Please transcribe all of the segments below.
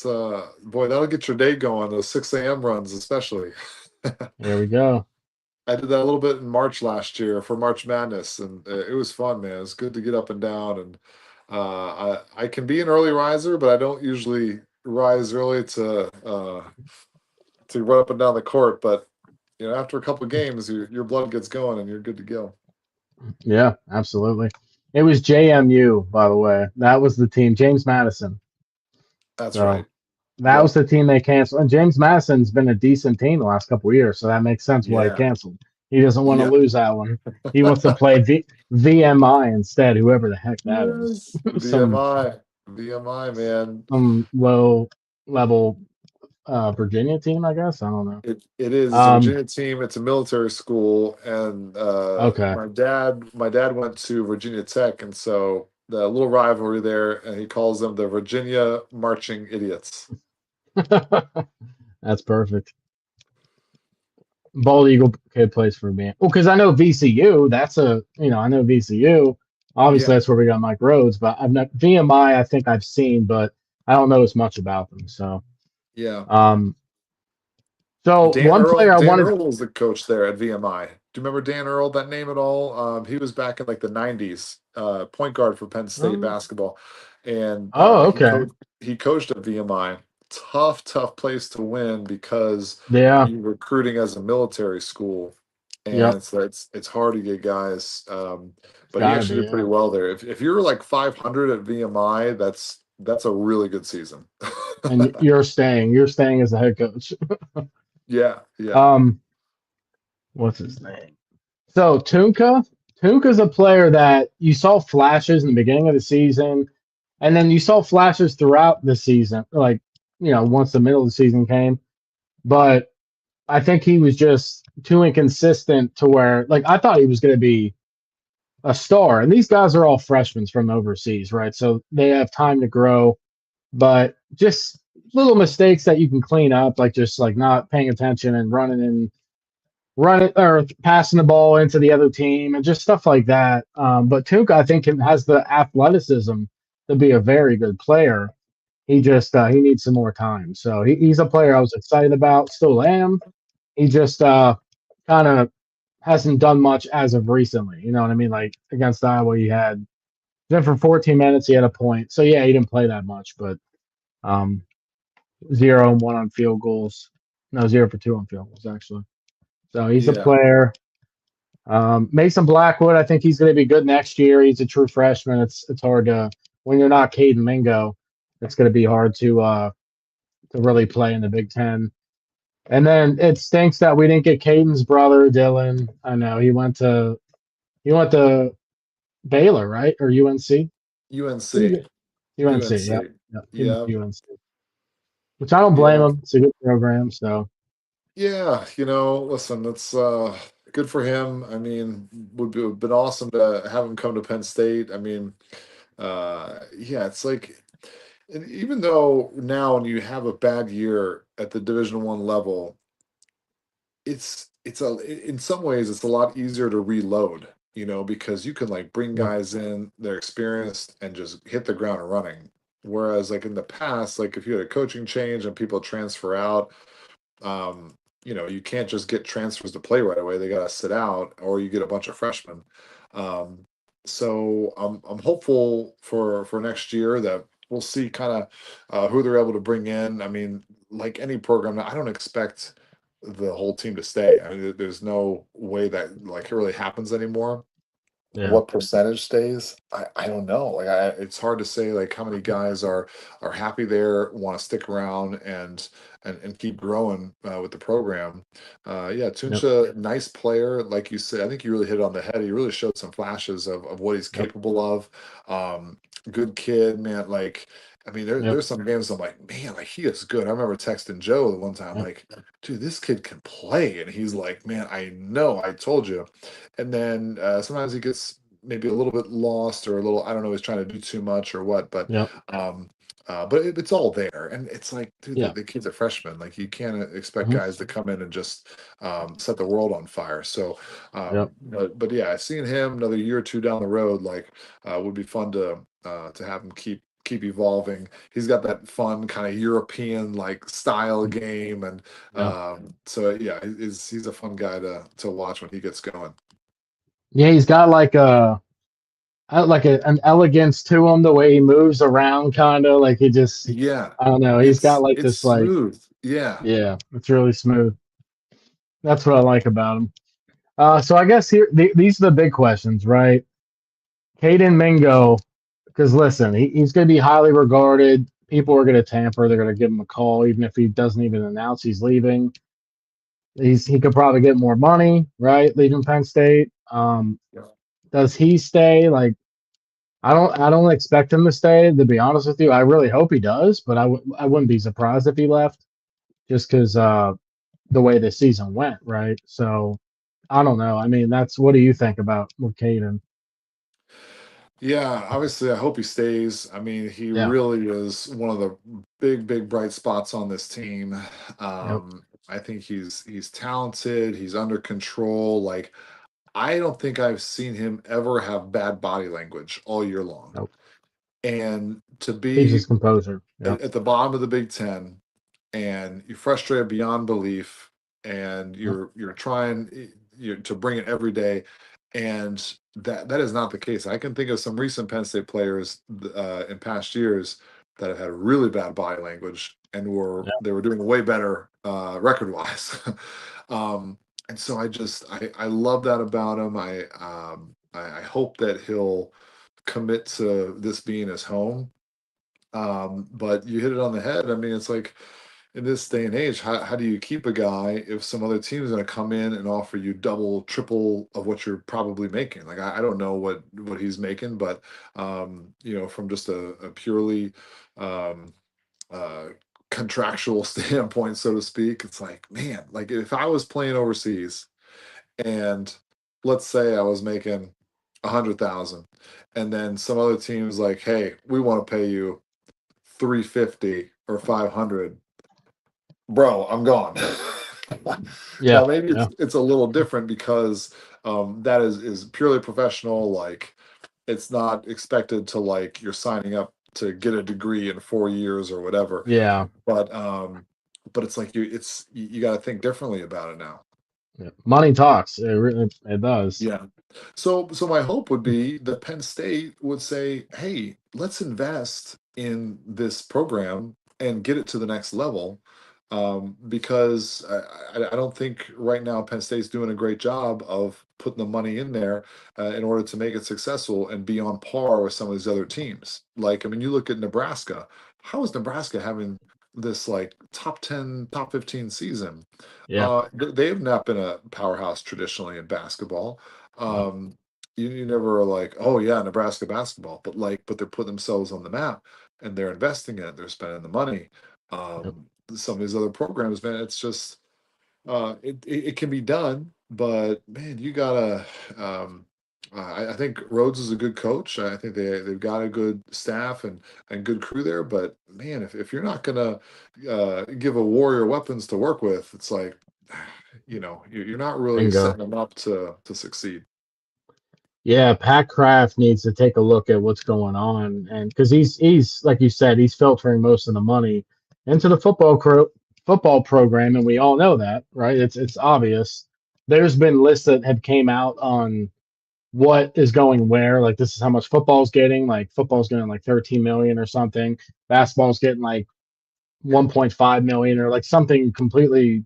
It's boy, that'll get your day going. Those 6 a.m. runs, especially. There we go. I did that a little bit in March last year for March Madness, and it was fun, man. It's good to get up and down, and I can be an early riser, but I don't usually rise early to run up and down the court. But after a couple of games, your blood gets going, and you're good to go. Yeah, absolutely. It was JMU, by the way. That was the team, James Madison. That's So right. that was Yep. the team they canceled. And James Madison's been a decent team the last couple of years, so that makes sense why he Yeah. canceled. He doesn't want to Yep. lose that one. He wants to play VMI instead, whoever the heck that is. Yes. some VMI, man. some low level Virginia team, I guess. I don't know. It is. It's a Um, Virginia team. It's a military school, and okay. my dad went to Virginia Tech, and so the little rivalry there, and he calls them the Virginia Marching Idiots. That's perfect. Bald Eagle kid plays for me. Well, because I know VCU. I know VCU. Obviously, Yeah, that's where we got Mike Rhodes, but I've not VMI. I think I've seen, but I don't know as much about them. So, yeah. um, so Dan one Earl. player I Dan wanted. Earl was the coach there at VMI. Do you remember Dan Earl? That name at all? He was back in like the '90s, point guard for Penn State Oh, basketball, and okay. he coached at VMI. Tough, tough place to win because Yeah. you're recruiting as a military school, Yep. and so it's hard to get guys. It's But he gotta actually be. did pretty Yeah. well there. If you're like 500 at VMI, that's a really good season. And you're staying. You're staying as the head coach. Yeah, yeah, um, what's his name? So Tunka's a player that you saw flashes in the beginning of the season, and then you saw flashes throughout the season, like once the middle of the season came. But I think he was just too inconsistent to where, like, I thought he was going to be a star. And these guys are all freshmen from overseas, right? So they have time to grow, but just little mistakes that you can clean up, like just like not paying attention and running or passing the ball into the other team and just stuff like that. But Tuca, I think, has the athleticism to be a very good player. He just he needs some more time. So he's a player I was excited about, still am. He just kind of hasn't done much as of recently. You know what I mean? Like against Iowa, he had then for 14 minutes he had a point. So yeah, he didn't play that much, but um, 0 and 1 on field goals. No, 0 for 2 on field goals actually. So he's a yeah. player. Mason Blackwood, I think he's going to be good next year. He's a true freshman. It's hard to when you're not Caden Mingo. It's going to be hard to really play in the Big Ten. And then it stinks that we didn't get Caden's brother Dylan. I know he went to Baylor, right, or UNC? UNC, UNC. Yep. UNC. Yep. He went Yeah, to UNC, which I don't blame yeah, him. It's a good program. So yeah. Listen, it's good for him. I mean, have been awesome to have him come to Penn State. I mean, yeah, it's like, and even though now when you have a bad year at the Division I level, in some ways it's a lot easier to reload, because you can like bring yep. guys in, they're experienced and just hit the ground running. Whereas like in the past, like if you had a coaching change and people transfer out, you can't just get transfers to play right away. They got to sit out, or you get a bunch of freshmen. Um, so I'm hopeful for next year that we'll see kind of who they're able to bring in. I mean, like any program, I don't expect the whole team to stay. I mean, there's no way that like it really happens anymore. Yeah. What percentage stays? I don't know. Like it's hard to say like how many guys are happy there, want to stick around and keep growing with the program. Yeah, Yep. Tuncha, nice player, like you said. I think you really hit it on the head. He really showed some flashes of what he's Yep. capable of. Good kid, man. Like I mean, Yep. there's some games I'm like, man, like he is good. I remember texting Joe the one time, Yep. like, dude, this kid can play, and he's like, man, I know, I told you. And then sometimes he gets maybe a little bit lost or a little, I don't know, he's trying to do too much or what, Yep. um, but it's all there. And it's like, dude, the, Yeah. the kid's a freshman. Like, you can't expect Mhm. guys to come in and just set the world on fire. So, Yep. but yeah, seeing him another year or two down the road, like, would be fun to have him keep keep evolving. He's got that fun kind of European like style game, and Yeah. so yeah, he's a fun guy to watch when he gets going. Yeah, he's got an elegance to him, the way he moves around, kind of like he just, Yeah, I don't know. He's got like it's this, like, smooth. Yeah, yeah, it's really smooth. That's what I like about him. So I guess these are the big questions, right? Caden Mingo, because listen, he's going to be highly regarded. People are going to tamper. They're going to give him a call, even if he doesn't even announce he's leaving. He could probably get more money, right? Leaving Penn State. yeah, Does he stay? Like, I don't expect him to stay. To be honest with you, I really hope he does, but I wouldn't be surprised if he left, just because the way the season went, right? So I don't know. I mean, that's what do you think about with Caden? yeah. Obviously, I hope he stays. I mean, he Yeah. really is one of the big bright spots on this team. Yep. I think he's talented. He's under control. Like, I don't think I've seen him ever have bad body language all year long. Nope. And to Keeps be his composure. Yep. at the bottom of the Big Ten, and you're frustrated beyond belief, and Yep. you're trying to bring it every day, and that is not the case. I can think of some recent Penn State players in past years that have had really bad body language and Yep. they were doing way better record wise. um, and so I love that about him. I hope that he'll commit to this being his home. But you hit it on the head. I mean, it's like in this day and age, how do you keep a guy if some other team is going to come in and offer you double, triple of what you're probably making? Like, I don't know what he's making, but from just a purely um, uh, contractual standpoint, so to speak, it's like, man, like if I was playing overseas and let's say I was making 100,000, and then some other team's like, hey, we want to pay you 350 or 500, bro, I'm gone. Yeah. Now maybe Yeah. it's a little different because that is purely professional. Like, it's not expected to, like, you're signing up to get a degree in 4 years or whatever. Yeah. But it's like you got to think differently about it now. Yeah. Money talks. It does. Yeah. So my hope would be that Penn State would say, "Hey, let's invest in this program and get it to the next level." Because I don't think right now Penn State's doing a great job of putting the money in there in order to make it successful and be on par with some of these other teams. Like, I mean, you look at Nebraska. How is Nebraska having this like top 10, top 15 season? Yeah. They have not been a powerhouse traditionally in basketball. No. Um, you never are like, oh yeah, Nebraska basketball, but they're putting themselves on the map and they're investing in it. They're spending the money. Yep. Some of these other programs, man, it's just it can be done, but man, you gotta. I think Rhodes is a good coach. I think they've got a good staff and good crew there. But man, if you're not gonna give a warrior weapons to work with, it's like you're not really Bingo. setting them up to succeed. Yeah, Pat Kraft needs to take a look at what's going on, and because he's like you said, he's filtering most of the money into the football program, and we all know that, right? It's obvious. There's been lists that have came out on what is going where. Like this is how much football's getting. Like football's getting like 13 million or something. Basketball's getting like 1.5 million or like something completely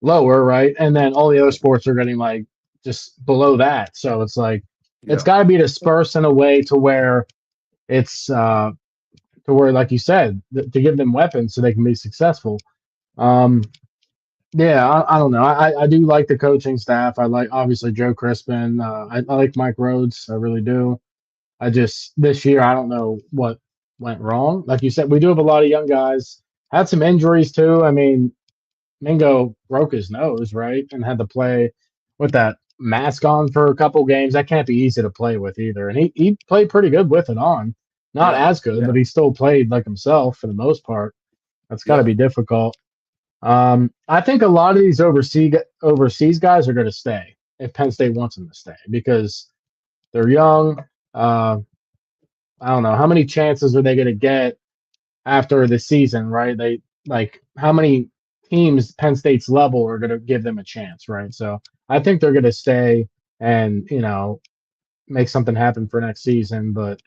lower, right? And then all the other sports are getting like just below that. So it's like it's Yeah, got to be dispersed in a way to where it's to where, like you said, to give them weapons so they can be successful. Um, yeah, I don't know. I do like the coaching staff. I like obviously Joe Crispin. I like Mike Rhodes. I really do. I just this year I don't know what went wrong. Like you said, we do have a lot of young guys. Had some injuries too. I mean, Mingo broke his nose, right, and had to play with that mask on for a couple games. That can't be easy to play with either. And he played pretty good with it on. Not yeah, as good, yeah, but he still played like himself for the most part. That's got to yeah, be difficult. I think a lot of these overseas guys are going to stay if Penn State wants them to stay because they're young. Uh, I don't know how many chances are they going to get after the season, right? They like how many teams Penn State's level are going to give them a chance, right? So I think they're going to stay and make something happen for next season. But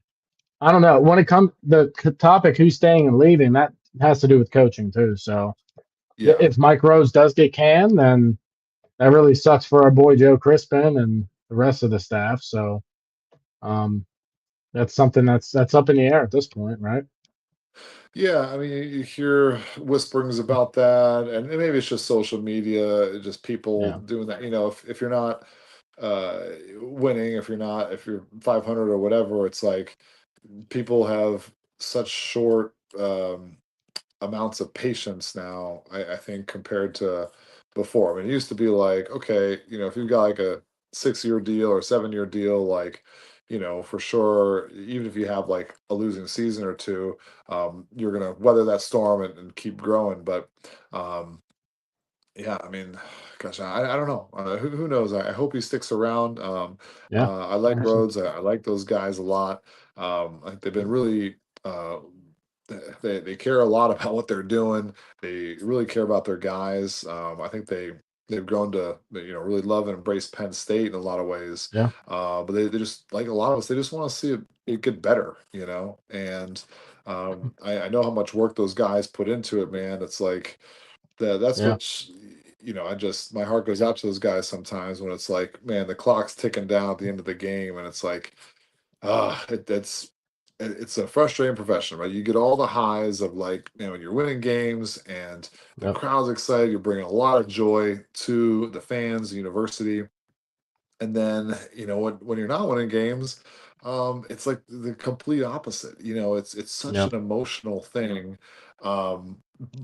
I don't know when it comes the topic who's staying and leaving that has to do with coaching too. So Yeah. if Mike Rose does get canned, then that really sucks for our boy Joe Crispin and the rest of the staff. So um, that's something that's up in the air at this point, right? Yeah, I mean, you hear whisperings about that, and maybe it's just social media, just people Yeah, doing that. If you're not uh, winning, if you're 500 or whatever, it's like people have such short amounts of patience now, I think, compared to before. I mean, it used to be like, okay, if you've got like a 6-year deal or 7-year deal, like, for sure, even if you have like a losing season or two, you're gonna weather that storm and keep growing. But yeah, I mean, gosh, I don't know. Who knows? I hope he sticks around. yeah, I like awesome. Rhodes. I like those guys a lot. I think they've been really. They care a lot about what they're doing. They really care about their guys. I think they've grown to really love and embrace Penn State in a lot of ways. Yeah, But they just like a lot of us. They just want to see it get better. And I know how much work those guys put into it, man. It's like that's yeah, what I just my heart goes out to those guys sometimes when it's like, man, the clock's ticking down at the end of the game, and it's like, it's a frustrating profession, right? You get all the highs of like, when you're winning games and the yep, crowd's excited, you're bringing a lot of joy to the fans, the university. And then, when you're not winning games, it's like the complete opposite. It's such yep, an emotional thing. Um,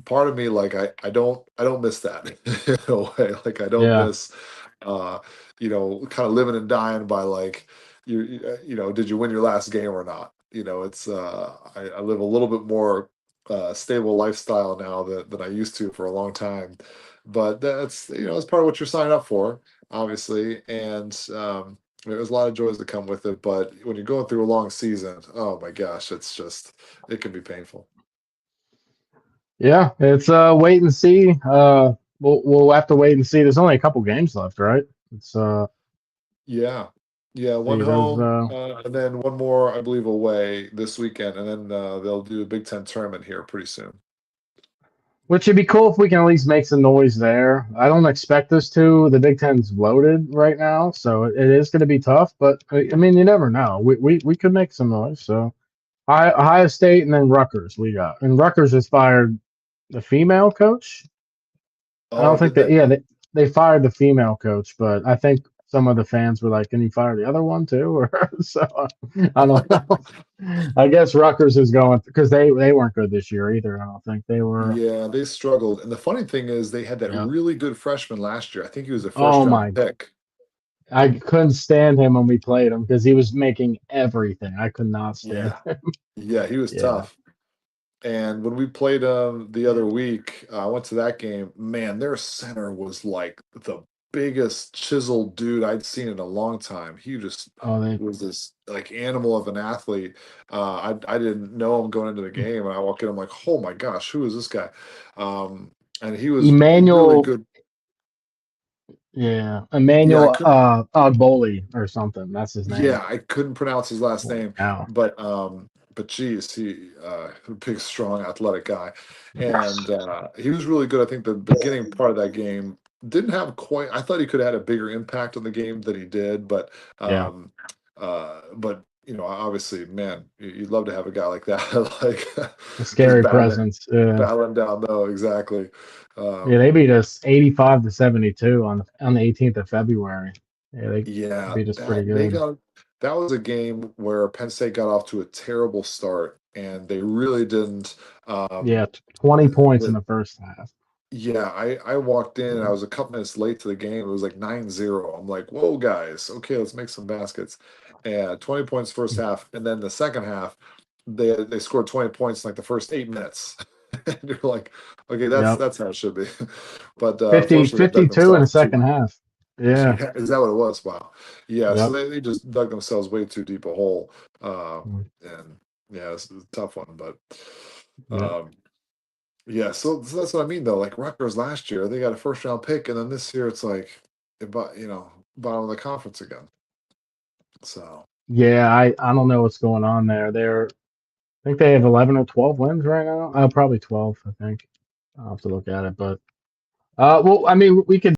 Part of me, like, I don't miss that in a way. Like, I don't yeah, miss, uh, kind of living and dying by like, did you win your last game or not? It's I live a little bit more stable lifestyle now than I used to for a long time. But that's part of what you're signing up for, obviously, and there's a lot of joys that come with it. But when you're going through a long season, oh my gosh, it can be painful. yeah. It's wait and see. We'll have to wait and see. There's only a couple games left, right? It's Yeah, yeah, one see. There's home, and then one more, I believe, away this weekend, and then they'll do a Big Ten tournament here pretty soon. which would be cool if we can at least make some noise there. I don't expect us to. The Big Ten's loaded right now, so it is going to be tough. But I mean, you never know. We could make some noise. So Ohio State and then Rutgers we got, and Rutgers has fired the female coach. I Oh, don't think did that. they? Yeah, they fired the female coach, but I think some of the fans were like, "Can you fire the other one too?" Or so I don't know. I guess Rutgers is going because they weren't good this year either. I don't think they were. Yeah, they struggled. And the funny thing is, they had that Yeah. really good freshman last year. I think he was a first Oh round my! pick. I couldn't stand him when we played him because he was making everything. I could not stand Yeah, him. yeah, he was Yeah. tough. And when we played them the other week, I went to that game. Man, their center was like the biggest chiseled dude I'd seen in a long time. He just Oh, they was this like animal of an athlete. I didn't know him going into the game, and I walk in, I'm like, oh my gosh, who is this guy? And he was really Emmanuel. good. Yeah, Yeah, I Emmanuel couldn't. Ogboli or something. That's his name. Yeah, I couldn't pronounce his last Holy name, cow! but geez, he a big, strong, athletic guy, and he was really good. I think the beginning part of that game didn't have quite. I thought he could have had a bigger impact on the game than he did, Yeah, but obviously, man, you'd love to have a guy like that, like a just scary presence. Yeah, battling down though. Exactly. yeah. They Um, beat us 85-72 on the 18th of February. Yeah, they Yeah, beat us pretty that they good. got that was a game where Penn State got off to a terrible start, and they really didn't. Yeah, Um, 20 points in the the first half. Yeah, I walked in and I Yeah, was a couple minutes late to the game. It was like 9-0. I'm like, whoa, guys, okay, let's make some baskets. And 20 points first half, and then the second half, they scored 20 points in like the first 8 minutes. And you're like, okay, that's yep. that's how it should be. But 50, unfortunately, they dug 52 in the themselves too. second half. Yeah. Yeah, is that what it was? Wow. Yeah, so Yep. they just dug themselves way too deep a hole. Mm, And yeah, it's a tough one, but yep. um, yeah, so that's what I mean though. Like Rutgers last year, they got a first round pick, and then this year it's like, bottom of the conference again. So Yeah, I don't know what's going on there. I think they have 11 or 12 wins right now. Probably 12, I think. I'll have to look at it, but well, I mean, we could